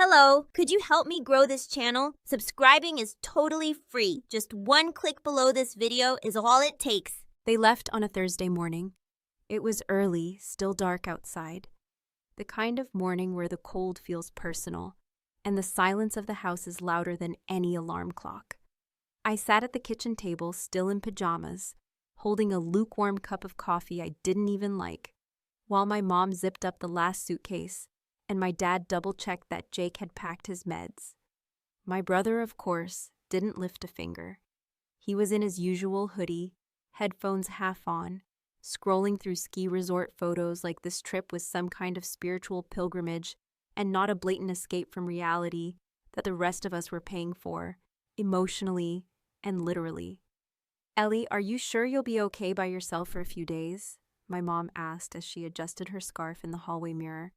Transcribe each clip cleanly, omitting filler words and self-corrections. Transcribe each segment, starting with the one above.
Hello, could you help me grow this channel? Subscribing is totally free. Just one click below this video is all it takes. They left on a Thursday morning. It was early, still dark outside. The kind of morning where the cold feels personal, and the silence of the house is louder than any alarm clock. I sat at the kitchen table, still in pajamas, holding a lukewarm cup of coffee I didn't even like, while my mom zipped up the last suitcase, and my dad double-checked that Jake had packed his meds. My brother, of course, didn't lift a finger. He was in his usual hoodie, headphones half on, scrolling through ski resort photos like this trip was some kind of spiritual pilgrimage and not a blatant escape from reality that the rest of us were paying for, emotionally and literally. "Ellie, are you sure you'll be okay by yourself for a few days?" my mom asked as she adjusted her scarf in the hallway mirror,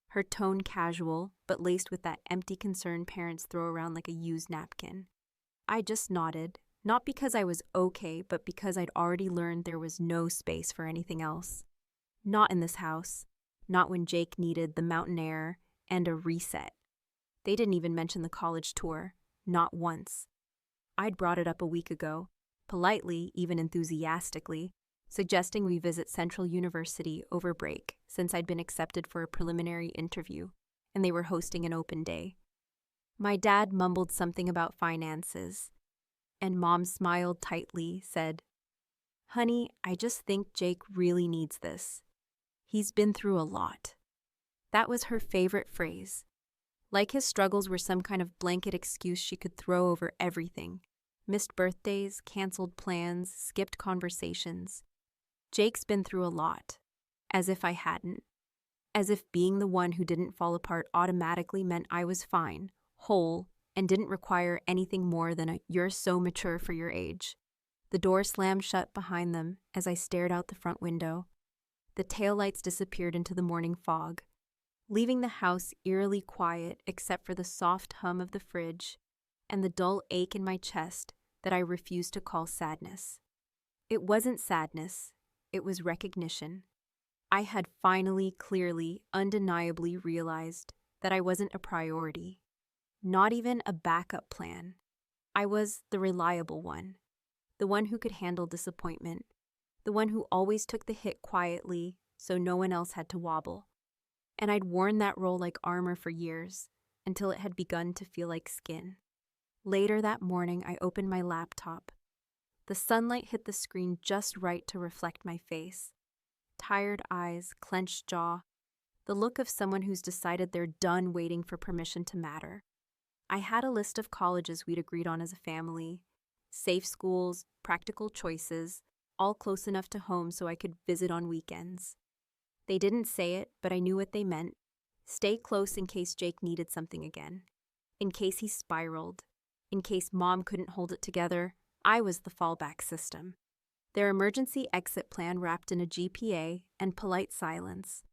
her tone casual but laced with that empty concern parents throw around like a used napkin. I just nodded. Not because I was okay, but because I'd already learned there was no space for anything else. Not in this house. Not when Jake needed the mountain air and a reset. They didn't even mention the college tour. Not once. I'd brought it up a week ago, politely, even enthusiastically, suggesting we visit Central University over break since I'd been accepted for a preliminary interview, and they were hosting an open day. My dad mumbled something about finances, and Mom smiled tightly, said, "Honey, I just think Jake really needs this. He's been through a lot." That was her favorite phrase. Like his struggles were some kind of blanket excuse she could throw over everything. Missed birthdays, canceled plans, skipped conversations. Jake's been through a lot. As if I hadn't. As if being the one who didn't fall apart automatically meant I was fine, whole, and didn't require anything more than a "you're so mature for your age." The door slammed shut behind them as I stared out the front window. The taillights disappeared into the morning fog, leaving the house eerily quiet except for the soft hum of the fridge and the dull ache in my chest that I refused to call sadness. It wasn't sadness, it was recognition. I had finally, clearly, undeniably realized that I wasn't a priority. Not even a backup plan. I was the reliable one. The one who could handle disappointment. The one who always took the hit quietly so no one else had to wobble. And I'd worn that role like armor for years, until it had begun to feel like skin. Later that morning, I opened my laptop. The sunlight hit the screen just right to reflect my face. Tired eyes, clenched jaw, the look of someone who's decided they're done waiting for permission to matter. I had a list of colleges we'd agreed on as a family, safe schools, practical choices, all close enough to home so I could visit on weekends. They didn't say it, but I knew what they meant. Stay close in case Jake needed something again. In case he spiraled. In case Mom couldn't hold it together, I was the fallback system. Their emergency exit plan wrapped in a GPA and polite silence.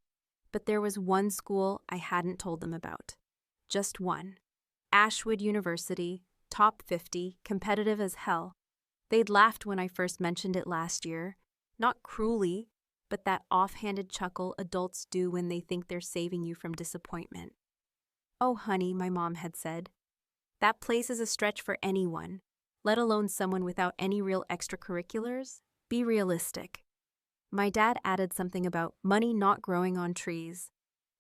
But there was one school I hadn't told them about. Just one. Ashwood University, top 50, competitive as hell. They'd laughed when I first mentioned it last year. Not cruelly, but that offhanded chuckle adults do when they think they're saving you from disappointment. "Oh, honey," my mom had said, "that place is a stretch for anyone, let alone someone without any real extracurriculars. Be realistic." My dad added something about money not growing on trees,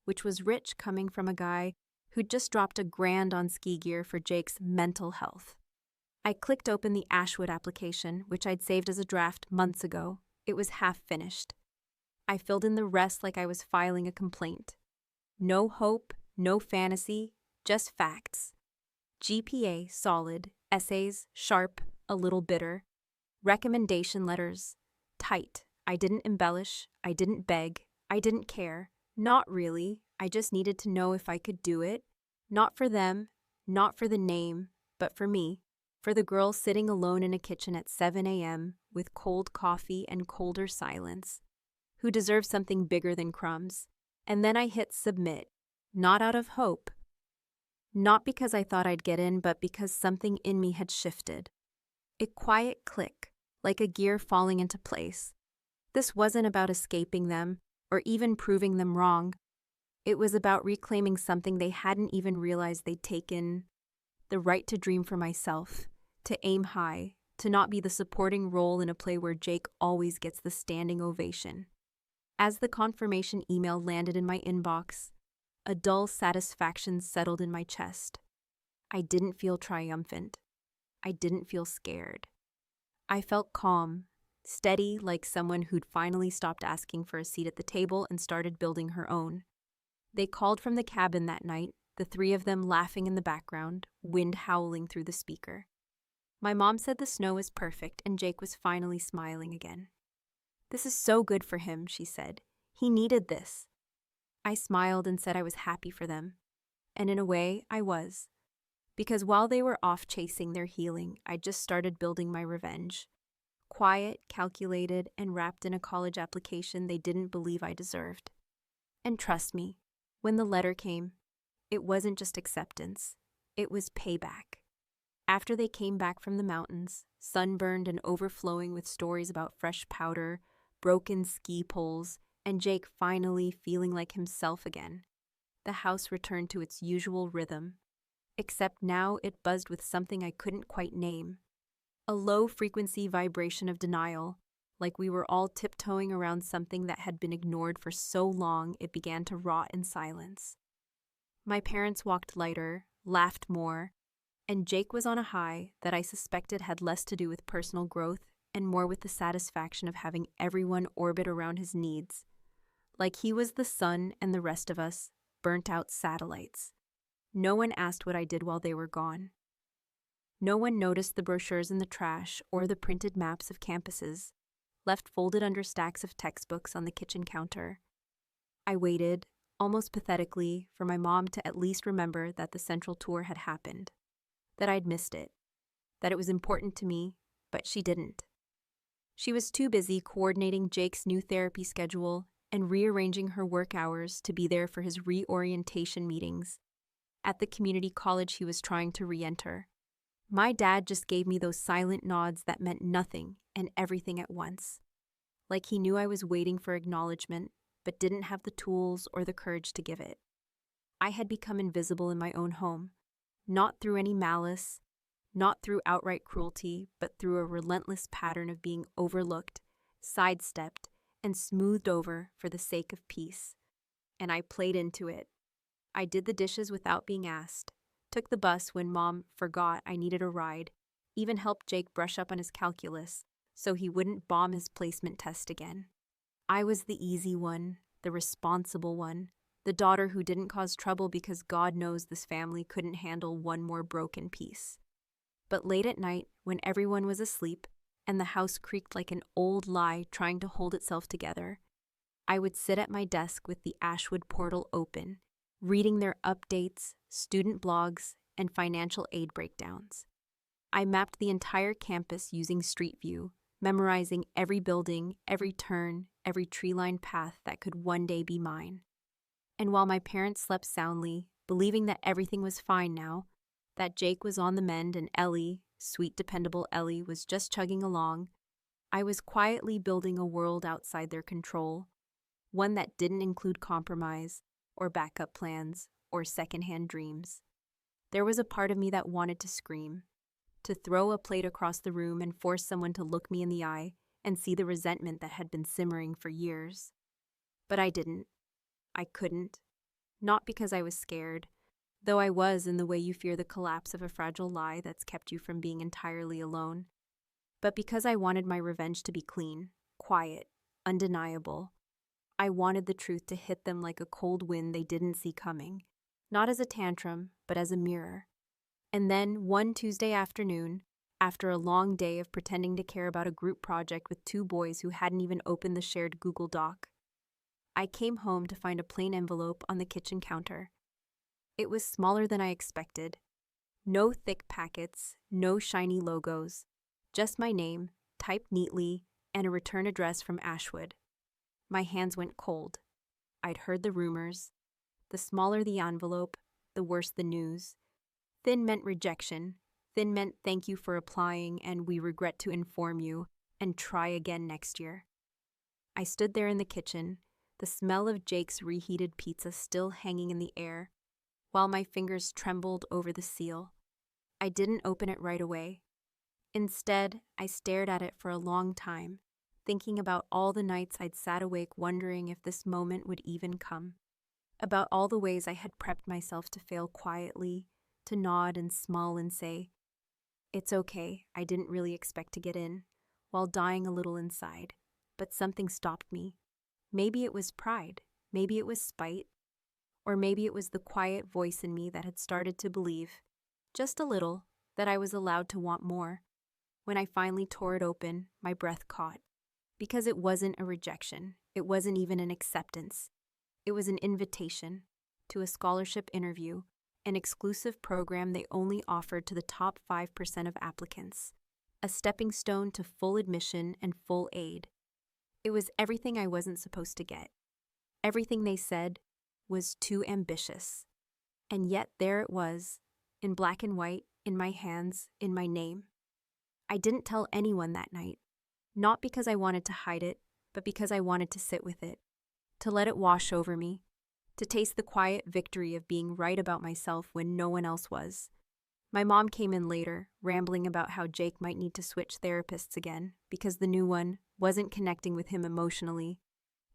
which was rich coming from a guy who'd just dropped $1,000 on ski gear for Jake's mental health. I clicked open the Ashwood application, which I'd saved as a draft months ago. It was half finished. I filled in the rest like I was filing a complaint. No hope, no fantasy, just facts. GPA solid, essays sharp, a little bitter. Recommendation letters tight. I didn't embellish, I didn't beg, I didn't care. Not really, I just needed to know if I could do it. Not for them, not for the name, but for me. For the girl sitting alone in a kitchen at 7 a.m. with cold coffee and colder silence, who deserves something bigger than crumbs. And then I hit submit, not out of hope. Not because I thought I'd get in, but because something in me had shifted. A quiet click, like a gear falling into place. This wasn't about escaping them, or even proving them wrong. It was about reclaiming something they hadn't even realized they'd taken: the right to dream for myself, to aim high, to not be the supporting role in a play where Jake always gets the standing ovation. As the confirmation email landed in my inbox, a dull satisfaction settled in my chest. I didn't feel triumphant. I didn't feel scared. I felt calm, steady, like someone who'd finally stopped asking for a seat at the table and started building her own. They called from the cabin that night, the three of them laughing in the background, wind howling through the speaker. My mom said the snow was perfect and Jake was finally smiling again. "This is so good for him," she said. "He needed this." I smiled and said I was happy for them. And in a way, I was. Because while they were off chasing their healing, I just started building my revenge. Quiet, calculated, and wrapped in a college application they didn't believe I deserved. And trust me, when the letter came, it wasn't just acceptance. It was payback. After they came back from the mountains, sunburned and overflowing with stories about fresh powder, broken ski poles, and Jake finally feeling like himself again, the house returned to its usual rhythm. Except now it buzzed with something I couldn't quite name. A low-frequency vibration of denial, like we were all tiptoeing around something that had been ignored for so long it began to rot in silence. My parents walked lighter, laughed more, and Jake was on a high that I suspected had less to do with personal growth and more with the satisfaction of having everyone orbit around his needs. Like he was the sun and the rest of us, burnt-out satellites. No one asked what I did while they were gone. No one noticed the brochures in the trash or the printed maps of campuses, left folded under stacks of textbooks on the kitchen counter. I waited, almost pathetically, for my mom to at least remember that the Central Tour had happened, that I'd missed it, that it was important to me, but she didn't. She was too busy coordinating Jake's new therapy schedule and rearranging her work hours to be there for his reorientation meetings at the community college he was trying to re-enter. My dad just gave me those silent nods that meant nothing and everything at once. Like he knew I was waiting for acknowledgement, but didn't have the tools or the courage to give it. I had become invisible in my own home, not through any malice, not through outright cruelty, but through a relentless pattern of being overlooked, sidestepped, and smoothed over for the sake of peace. And I played into it. I did the dishes without being asked, took the bus when Mom forgot I needed a ride, even helped Jake brush up on his calculus so he wouldn't bomb his placement test again. I was the easy one, the responsible one, the daughter who didn't cause trouble because God knows this family couldn't handle one more broken piece. But late at night, when everyone was asleep and the house creaked like an old lie trying to hold itself together, I would sit at my desk with the Ashwood portal open, reading their updates, student blogs, and financial aid breakdowns. I mapped the entire campus using Street View, memorizing every building, every turn, every tree-lined path that could one day be mine. And while my parents slept soundly, believing that everything was fine now, that Jake was on the mend and Ellie, sweet dependable Ellie, was just chugging along, I was quietly building a world outside their control, one that didn't include compromise, or backup plans, or secondhand dreams. There was a part of me that wanted to scream, to throw a plate across the room and force someone to look me in the eye and see the resentment that had been simmering for years. But I didn't. I couldn't. Not because I was scared, though I was in the way you fear the collapse of a fragile lie that's kept you from being entirely alone, but because I wanted my revenge to be clean, quiet, undeniable. I wanted the truth to hit them like a cold wind they didn't see coming, not as a tantrum, but as a mirror. And then, one Tuesday afternoon, after a long day of pretending to care about a group project with two boys who hadn't even opened the shared Google Doc, I came home to find a plain envelope on the kitchen counter. It was smaller than I expected. No thick packets, no shiny logos, just my name, typed neatly, and a return address from Ashwood. My hands went cold. I'd heard the rumors. The smaller the envelope, the worse the news. Thin meant rejection. Thin meant thank you for applying and we regret to inform you, and try again next year. I stood there in the kitchen, the smell of Jake's reheated pizza still hanging in the air, while my fingers trembled over the seal. I didn't open it right away. Instead, I stared at it for a long time, thinking about all the nights I'd sat awake wondering if this moment would even come. About all the ways I had prepped myself to fail quietly, to nod and smile and say, "It's okay, I didn't really expect to get in," while dying a little inside. But something stopped me. Maybe it was pride, maybe it was spite, or maybe it was the quiet voice in me that had started to believe, just a little, that I was allowed to want more. When I finally tore it open, my breath caught. Because it wasn't a rejection, it wasn't even an acceptance. It was an invitation to a scholarship interview, an exclusive program they only offered to the top 5% of applicants, a stepping stone to full admission and full aid. It was everything I wasn't supposed to get. Everything they said was too ambitious. And yet there it was, in black and white, in my hands, in my name. I didn't tell anyone that night, not because I wanted to hide it, but because I wanted to sit with it, to let it wash over me, to taste the quiet victory of being right about myself when no one else was. My mom came in later, rambling about how Jake might need to switch therapists again because the new one wasn't connecting with him emotionally,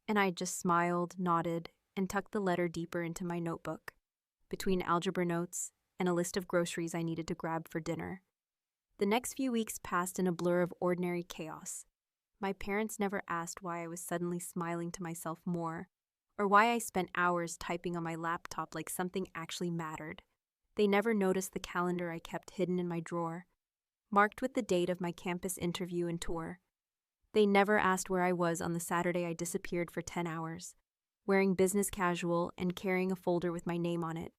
and I just smiled, nodded, and tucked the letter deeper into my notebook, between algebra notes and a list of groceries I needed to grab for dinner. The next few weeks passed in a blur of ordinary chaos. My parents never asked why I was suddenly smiling to myself more, or why I spent hours typing on my laptop like something actually mattered. They never noticed the calendar I kept hidden in my drawer, marked with the date of my campus interview and tour. They never asked where I was on the Saturday I disappeared for 10 hours, wearing business casual and carrying a folder with my name on it.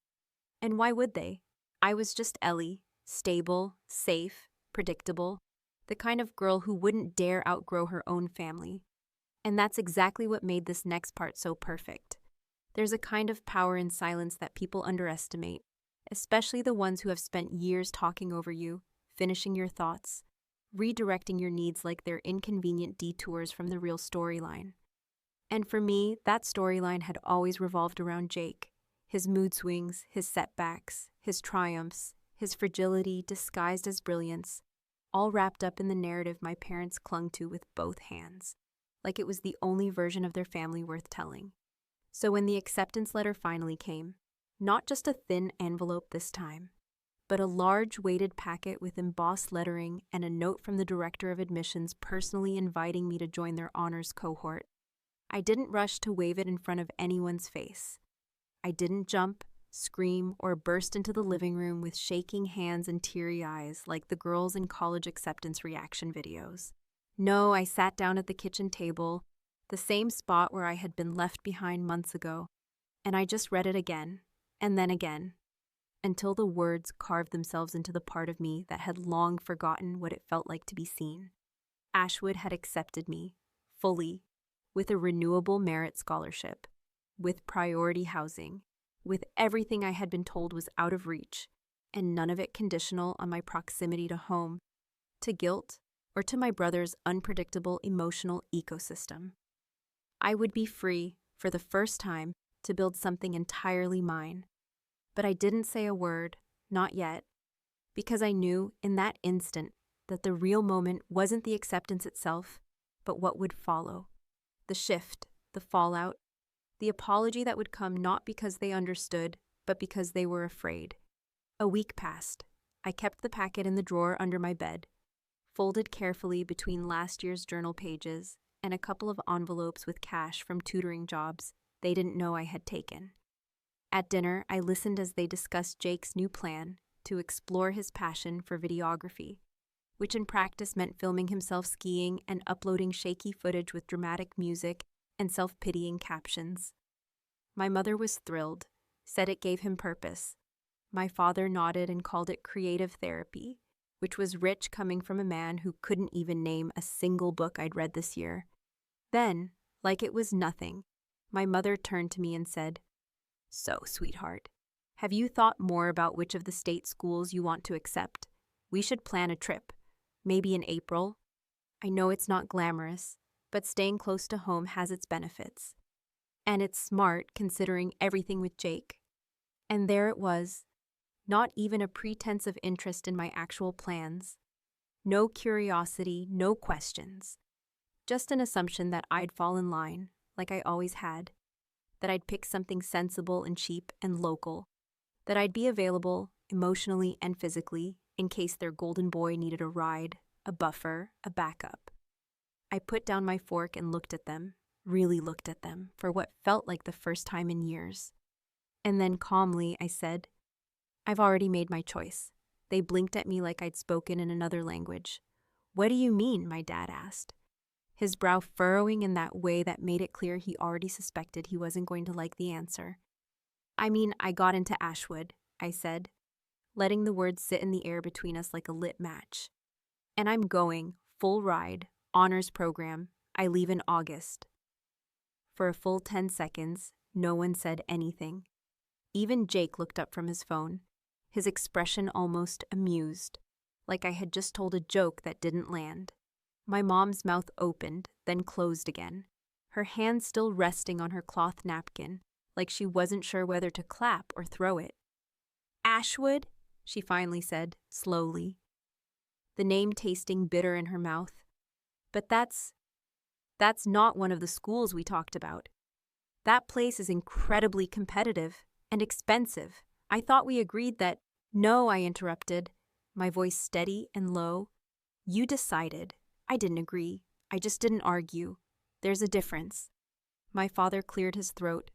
And why would they? I was just Ellie, stable, safe, predictable, the kind of girl who wouldn't dare outgrow her own family. And that's exactly what made this next part so perfect. There's a kind of power in silence that people underestimate, especially the ones who have spent years talking over you, finishing your thoughts, redirecting your needs like they're inconvenient detours from the real storyline. And for me, that storyline had always revolved around Jake, his mood swings, his setbacks, his triumphs, his fragility disguised as brilliance, all wrapped up in the narrative my parents clung to with both hands, like it was the only version of their family worth telling. So when the acceptance letter finally came, not just a thin envelope this time, but a large weighted packet with embossed lettering and a note from the director of admissions personally inviting me to join their honors cohort, I didn't rush to wave it in front of anyone's face. I didn't jump, scream, or burst into the living room with shaking hands and teary eyes like the girls in college acceptance reaction videos. No, I sat down at the kitchen table, the same spot where I had been left behind months ago, and I just read it again, and then again, until the words carved themselves into the part of me that had long forgotten what it felt like to be seen. Ashwood had accepted me, fully, with a renewable merit scholarship, with priority housing, with everything I had been told was out of reach, and none of it conditional on my proximity to home, to guilt, or to my brother's unpredictable emotional ecosystem. I would be free, for the first time, to build something entirely mine. But I didn't say a word, not yet, because I knew in that instant that the real moment wasn't the acceptance itself, but what would follow. The shift, the fallout, the apology that would come not because they understood, but because they were afraid. A week passed. I kept the packet in the drawer under my bed, folded carefully between last year's journal pages and a couple of envelopes with cash from tutoring jobs they didn't know I had taken. At dinner, I listened as they discussed Jake's new plan to explore his passion for videography, which in practice meant filming himself skiing and uploading shaky footage with dramatic music and self-pitying captions. My mother was thrilled, said it gave him purpose. My father nodded and called it creative therapy, which was rich coming from a man who couldn't even name a single book I'd read this year. Then, like it was nothing, my mother turned to me and said, "So, sweetheart, have you thought more about which of the state schools you want to accept? We should plan a trip, maybe in April. I know it's not glamorous, but staying close to home has its benefits." And it's smart considering everything with Jake. And there it was, not even a pretense of interest in my actual plans. No curiosity, no questions. Just an assumption that I'd fall in line, like I always had. That I'd pick something sensible and cheap and local. That I'd be available, emotionally and physically, in case their golden boy needed a ride, a buffer, a backup. I put down my fork and looked at them, really looked at them, for what felt like the first time in years. And then calmly I said, "I've already made my choice." They blinked at me like I'd spoken in another language. "What do you mean?" my dad asked, his brow furrowing in that way that made it clear he already suspected he wasn't going to like the answer. "I mean, I got into Ashwood," I said, letting the words sit in the air between us like a lit match. "And I'm going, full ride, honors program. I leave in August." For a full 10 seconds, no one said anything. Even Jake looked up from his phone, his expression almost amused, like I had just told a joke that didn't land. My mom's mouth opened, then closed again, her hand still resting on her cloth napkin, like she wasn't sure whether to clap or throw it. "Ashwood?" she finally said, slowly, the name tasting bitter in her mouth. "But that's not one of the schools we talked about. That place is incredibly competitive and expensive. I thought we agreed that—" "No," I interrupted, my voice steady and low. "You decided. I didn't agree. I just didn't argue. There's a difference." My father cleared his throat,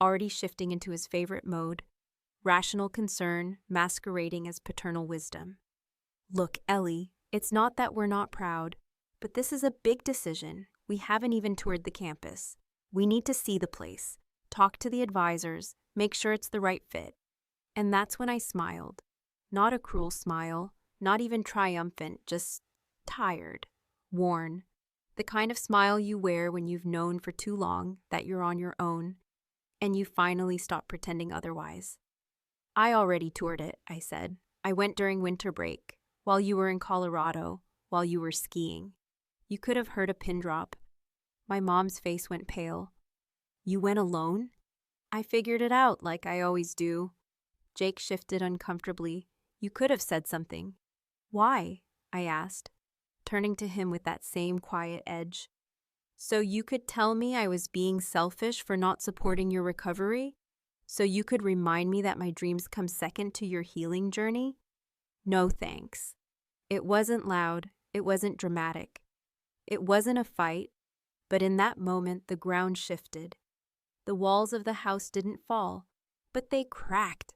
already shifting into his favorite mode, rational concern masquerading as paternal wisdom. "Look, Ellie, it's not that we're not proud, but this is a big decision. We haven't even toured the campus. We need to see the place, talk to the advisors, make sure it's the right fit." And that's when I smiled. Not a cruel smile, not even triumphant, just tired, worn. The kind of smile you wear when you've known for too long that you're on your own, and you finally stop pretending otherwise. "I already toured it," I said. "I went during winter break, while you were in Colorado, while you were skiing." You could have heard a pin drop. My mom's face went pale. "You went alone?" "I figured it out, like I always do." Jake shifted uncomfortably. "You could have said something." "Why?" I asked, turning to him with that same quiet edge. "So you could tell me I was being selfish for not supporting your recovery? So you could remind me that my dreams come second to your healing journey?" "No thanks." It wasn't loud, it wasn't dramatic. It wasn't a fight, but in that moment the ground shifted. The walls of the house didn't fall, but they cracked,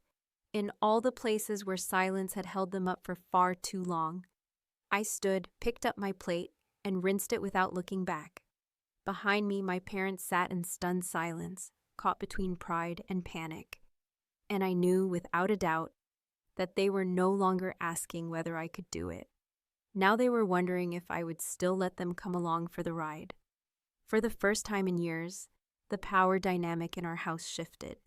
in all the places where silence had held them up for far too long. I stood, picked up my plate, and rinsed it without looking back. Behind me, my parents sat in stunned silence, caught between pride and panic. And I knew, without a doubt, that they were no longer asking whether I could do it. Now they were wondering if I would still let them come along for the ride. For the first time in years, the power dynamic in our house shifted.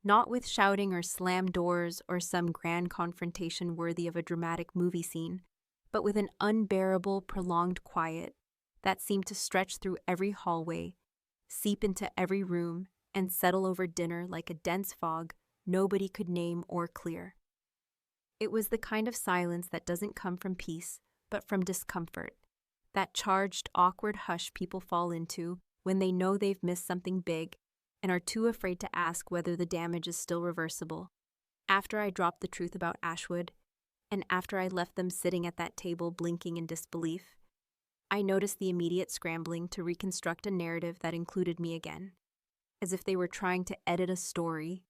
Not with shouting or slammed doors or some grand confrontation worthy of a dramatic movie scene, but with an unbearable, prolonged quiet that seemed to stretch through every hallway, seep into every room, and settle over dinner like a dense fog nobody could name or clear. It was the kind of silence that doesn't come from peace, but from discomfort, that charged, awkward hush people fall into when they know they've missed something big and are too afraid to ask whether the damage is still reversible. After I dropped the truth about Ashwood, and after I left them sitting at that table blinking in disbelief, I noticed the immediate scrambling to reconstruct a narrative that included me again, as if they were trying to edit a story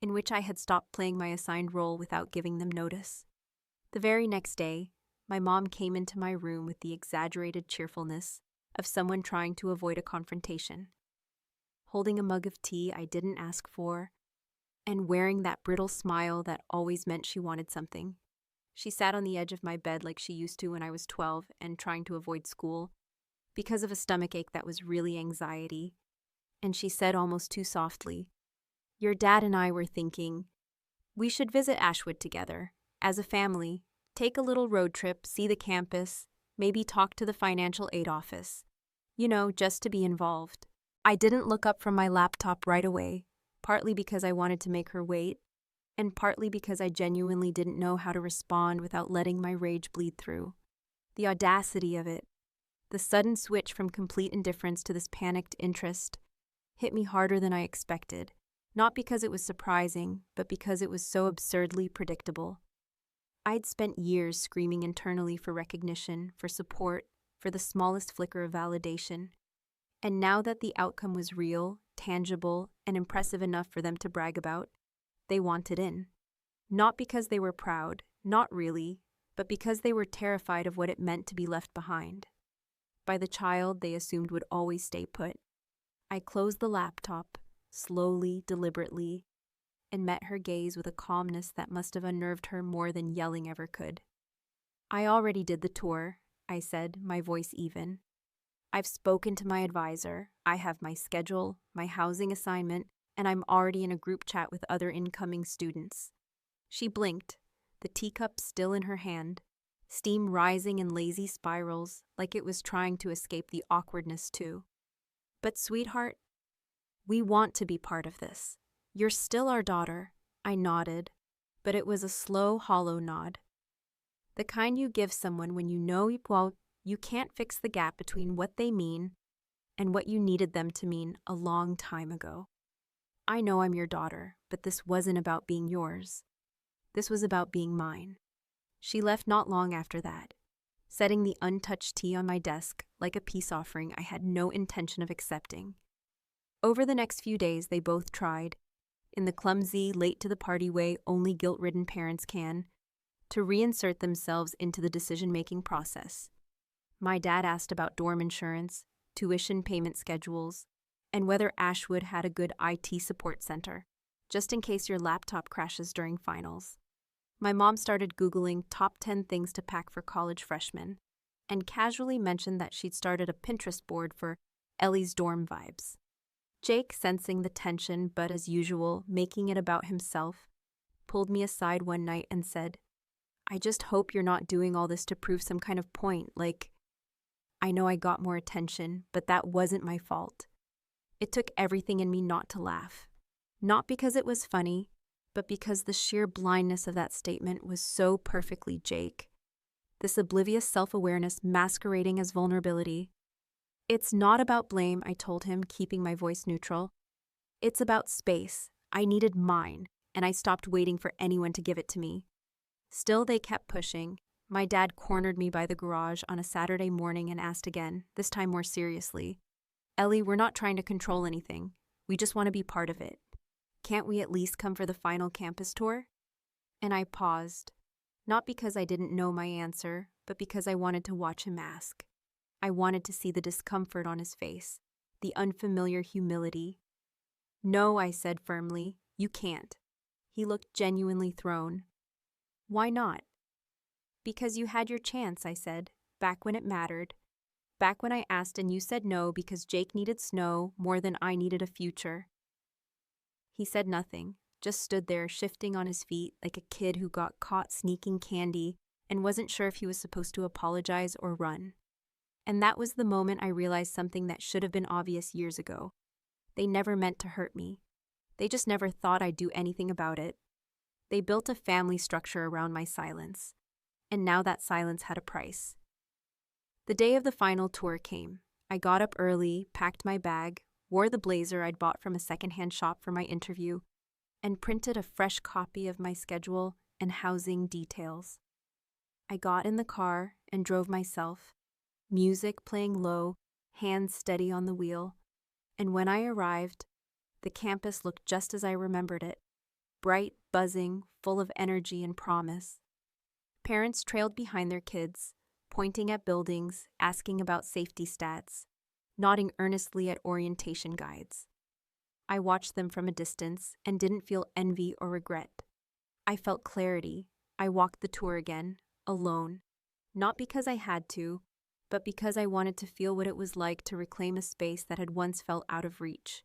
in which I had stopped playing my assigned role without giving them notice. The very next day, my mom came into my room with the exaggerated cheerfulness of someone trying to avoid a confrontation, holding a mug of tea I didn't ask for, and wearing that brittle smile that always meant she wanted something. She sat on the edge of my bed like she used to when I was 12 and trying to avoid school, because of a stomachache that was really anxiety, and she said almost too softly, "Your dad and I were thinking, we should visit Ashwood together, as a family, take a little road trip, see the campus, maybe talk to the financial aid office. You know, just to be involved." I didn't look up from my laptop right away, partly because I wanted to make her wait, and partly because I genuinely didn't know how to respond without letting my rage bleed through. The audacity of it, the sudden switch from complete indifference to this panicked interest, hit me harder than I expected, not because it was surprising, but because it was so absurdly predictable. I'd spent years screaming internally for recognition, for support, for the smallest flicker of validation. And now that the outcome was real, tangible, and impressive enough for them to brag about, they wanted in. Not because they were proud, not really, but because they were terrified of what it meant to be left behind. By the child they assumed would always stay put. I closed the laptop, slowly, deliberately, and met her gaze with a calmness that must have unnerved her more than yelling ever could. "I already did the tour," I said, my voice even. "I've spoken to my advisor, I have my schedule, my housing assignment, and I'm already in a group chat with other incoming students." She blinked, the teacup still in her hand, steam rising in lazy spirals like it was trying to escape the awkwardness too. "But sweetheart, we want to be part of this. You're still our daughter." I nodded, but it was a slow, hollow nod. The kind you give someone when you know, well, you can't fix the gap between what they mean and what you needed them to mean a long time ago. "I know I'm your daughter, but this wasn't about being yours. This was about being mine." She left not long after that, setting the untouched tea on my desk like a peace offering I had no intention of accepting. Over the next few days, they both tried, in the clumsy, late-to-the-party way only guilt-ridden parents can, to reinsert themselves into the decision-making process. My dad asked about dorm insurance, tuition payment schedules, and whether Ashwood had a good IT support center, just in case your laptop crashes during finals. My mom started Googling top 10 things to pack for college freshmen, and casually mentioned that she'd started a Pinterest board for Ellie's dorm vibes. Jake, sensing the tension but as usual making it about himself, pulled me aside one night and said, "I just hope you're not doing all this to prove some kind of point, like, I know I got more attention, but that wasn't my fault." It took everything in me not to laugh. Not because it was funny, but because the sheer blindness of that statement was so perfectly Jake. This oblivious self-awareness masquerading as vulnerability. "It's not about blame," I told him, keeping my voice neutral. "It's about space. I needed mine, and I stopped waiting for anyone to give it to me." Still, they kept pushing. My dad cornered me by the garage on a Saturday morning and asked again, this time more seriously, "Ellie, we're not trying to control anything. We just want to be part of it. Can't we at least come for the final campus tour?" And I paused, not because I didn't know my answer, but because I wanted to watch him ask. I wanted to see the discomfort on his face, the unfamiliar humility. "No," I said firmly, "you can't." He looked genuinely thrown. "Why not?" "Because you had your chance," I said, "back when it mattered. Back when I asked and you said no because Jake needed snow more than I needed a future." He said nothing, just stood there shifting on his feet like a kid who got caught sneaking candy and wasn't sure if he was supposed to apologize or run. And that was the moment I realized something that should have been obvious years ago. They never meant to hurt me. They just never thought I'd do anything about it. They built a family structure around my silence, and now that silence had a price. The day of the final tour came. I got up early, packed my bag, wore the blazer I'd bought from a secondhand shop for my interview, and printed a fresh copy of my schedule and housing details. I got in the car and drove myself, music playing low, hands steady on the wheel, and when I arrived, the campus looked just as I remembered it, bright, buzzing, full of energy and promise. Parents trailed behind their kids, pointing at buildings, asking about safety stats, nodding earnestly at orientation guides. I watched them from a distance and didn't feel envy or regret. I felt clarity. I walked the tour again, alone, not because I had to, but because I wanted to feel what it was like to reclaim a space that had once felt out of reach.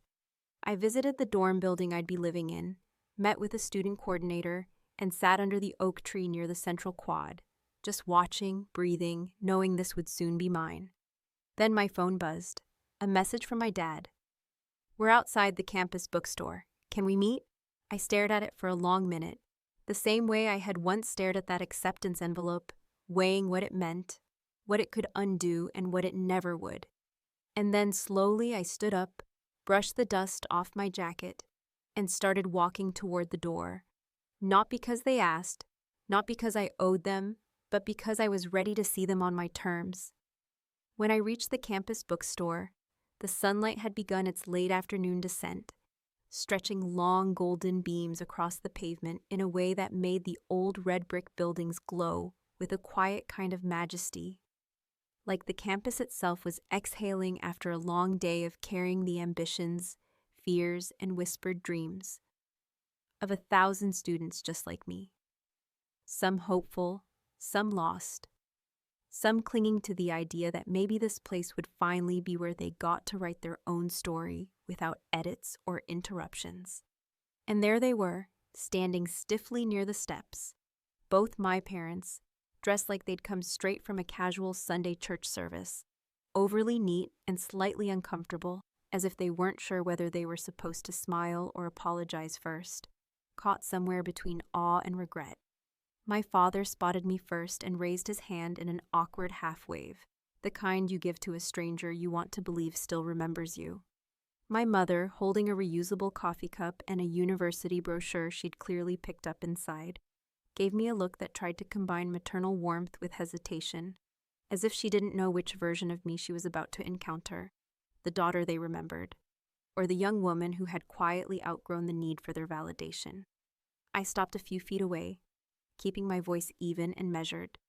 I visited the dorm building I'd be living in, met with a student coordinator, and sat under the oak tree near the central quad, just watching, breathing, knowing this would soon be mine. Then my phone buzzed. A message from my dad. We're outside the campus bookstore. Can we meet? I stared at it for a long minute, the same way I had once stared at that acceptance envelope, weighing what it meant, what it could undo, and what it never would. And then slowly I stood up, brushed the dust off my jacket, and started walking toward the door. Not because they asked, not because I owed them, but because I was ready to see them on my terms. When I reached the campus bookstore, the sunlight had begun its late afternoon descent, stretching long golden beams across the pavement in a way that made the old red brick buildings glow with a quiet kind of majesty, like the campus itself was exhaling after a long day of carrying the ambitions, fears, and whispered dreams of 1,000 students just like me. Some hopeful, some lost, some clinging to the idea that maybe this place would finally be where they got to write their own story without edits or interruptions. And there they were, standing stiffly near the steps, both my parents, dressed like they'd come straight from a casual Sunday church service, overly neat and slightly uncomfortable, as if they weren't sure whether they were supposed to smile or apologize first, caught somewhere between awe and regret. My father spotted me first and raised his hand in an awkward half-wave, the kind you give to a stranger you want to believe still remembers you. My mother, holding a reusable coffee cup and a university brochure she'd clearly picked up inside, gave me a look that tried to combine maternal warmth with hesitation, as if she didn't know which version of me she was about to encounter, the daughter they remembered, or the young woman who had quietly outgrown the need for their validation. I stopped a few feet away, keeping my voice even and measured,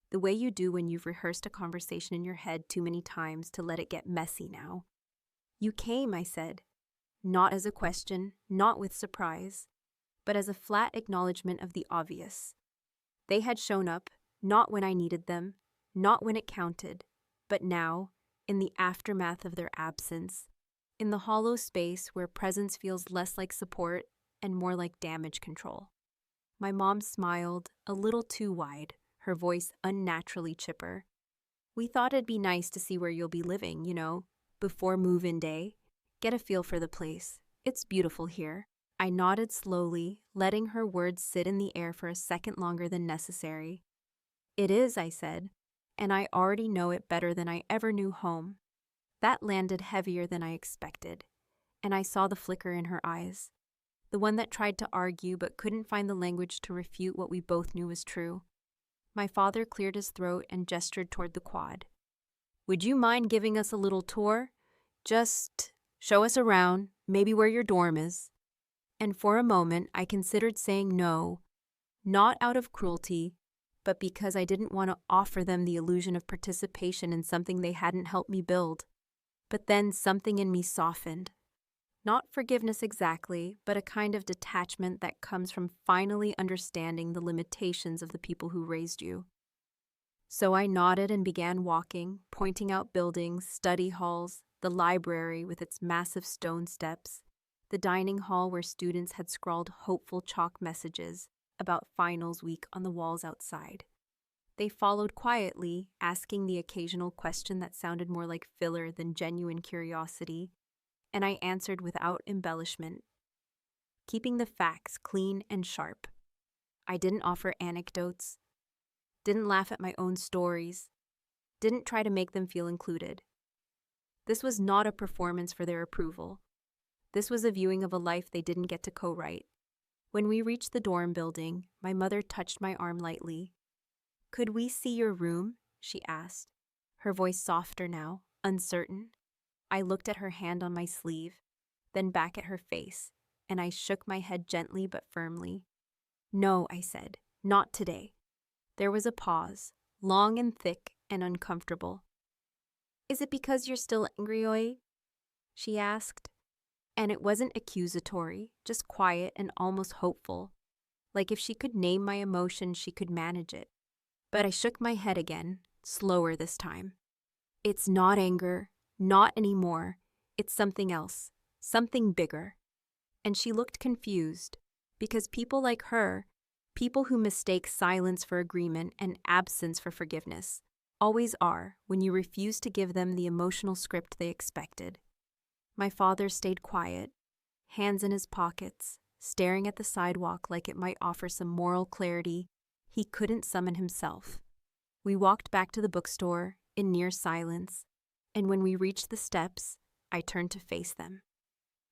the way you do when you've rehearsed a conversation in your head too many times to let it get messy now. You came, I said, not as a question, not with surprise, but as a flat acknowledgement of the obvious. They had shown up, not when I needed them, not when it counted, but now, in the aftermath of their absence, in the hollow space where presence feels less like support and more like damage control. My mom smiled, a little too wide, her voice unnaturally chipper. We thought it'd be nice to see where you'll be living, before move-in day. Get a feel for the place. It's beautiful here. I nodded slowly, letting her words sit in the air for a second longer than necessary. It is, I said, and I already know it better than I ever knew home. That landed heavier than I expected, and I saw the flicker in her eyes. The one that tried to argue but couldn't find the language to refute what we both knew was true. My father cleared his throat and gestured toward the quad. Would you mind giving us a little tour? Just show us around, maybe where your dorm is. And for a moment, I considered saying no, not out of cruelty, but because I didn't want to offer them the illusion of participation in something they hadn't helped me build. But then something in me softened. Not forgiveness exactly, but a kind of detachment that comes from finally understanding the limitations of the people who raised you. So I nodded and began walking, pointing out buildings, study halls, the library with its massive stone steps, the dining hall where students had scrawled hopeful chalk messages about finals week on the walls outside. They followed quietly, asking the occasional question that sounded more like filler than genuine curiosity, and I answered without embellishment, keeping the facts clean and sharp. I didn't offer anecdotes, didn't laugh at my own stories, didn't try to make them feel included. This was not a performance for their approval. This was a viewing of a life they didn't get to co-write. When we reached the dorm building, my mother touched my arm lightly. Could we see your room? She asked, her voice softer now, uncertain. I looked at her hand on my sleeve, then back at her face, and I shook my head gently but firmly. No, I said, not today. There was a pause, long and thick and uncomfortable. Is it because you're still angry, Oi? She asked. And it wasn't accusatory, just quiet and almost hopeful, like if she could name my emotion, she could manage it. But I shook my head again, slower this time. It's not anger. Not anymore. It's something else, something bigger. And she looked confused, because people like her, people who mistake silence for agreement and absence for forgiveness, always are when you refuse to give them the emotional script they expected. My father stayed quiet, hands in his pockets, staring at the sidewalk like it might offer some moral clarity he couldn't summon himself. We walked back to the bookstore in near silence, and when we reached the steps, I turned to face them.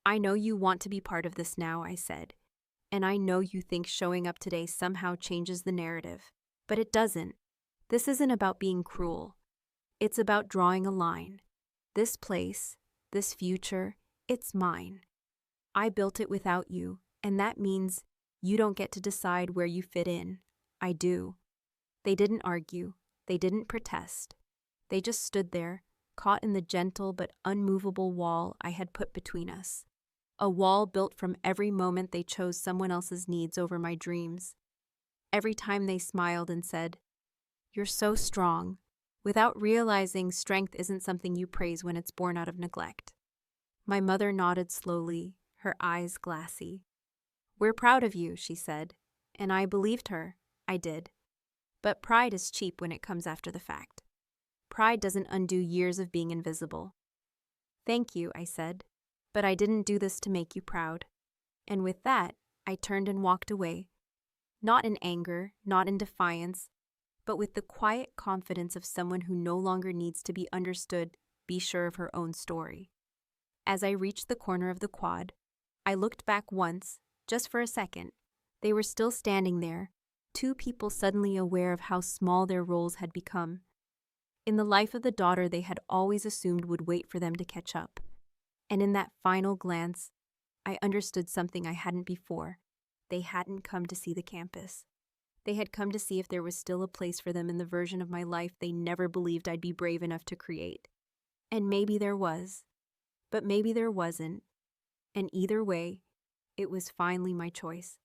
I know you want to be part of this now, I said, and I know you think showing up today somehow changes the narrative, but it doesn't. This isn't about being cruel. It's about drawing a line. This place, this future, it's mine. I built it without you, and that means you don't get to decide where you fit in. I do. They didn't argue. They didn't protest. They just stood there, caught in the gentle but unmovable wall I had put between us. A wall built from every moment they chose someone else's needs over my dreams. Every time they smiled and said, "You're so strong," without realizing strength isn't something you praise when it's born out of neglect. My mother nodded slowly, her eyes glassy. "We're proud of you," she said, and I believed her. I did. But pride is cheap when it comes after the fact. Pride doesn't undo years of being invisible. "Thank you," I said, "but I didn't do this to make you proud." And with that, I turned and walked away. Not in anger, not in defiance, but with the quiet confidence of someone who no longer needs to be understood, be sure of her own story. As I reached the corner of the quad, I looked back once, just for a second. They were still standing there, two people suddenly aware of how small their roles had become. In the life of the daughter they had always assumed would wait for them to catch up. And in that final glance, I understood something I hadn't before. They hadn't come to see the campus. They had come to see if there was still a place for them in the version of my life they never believed I'd be brave enough to create. And maybe there was, but maybe there wasn't. And either way, it was finally my choice.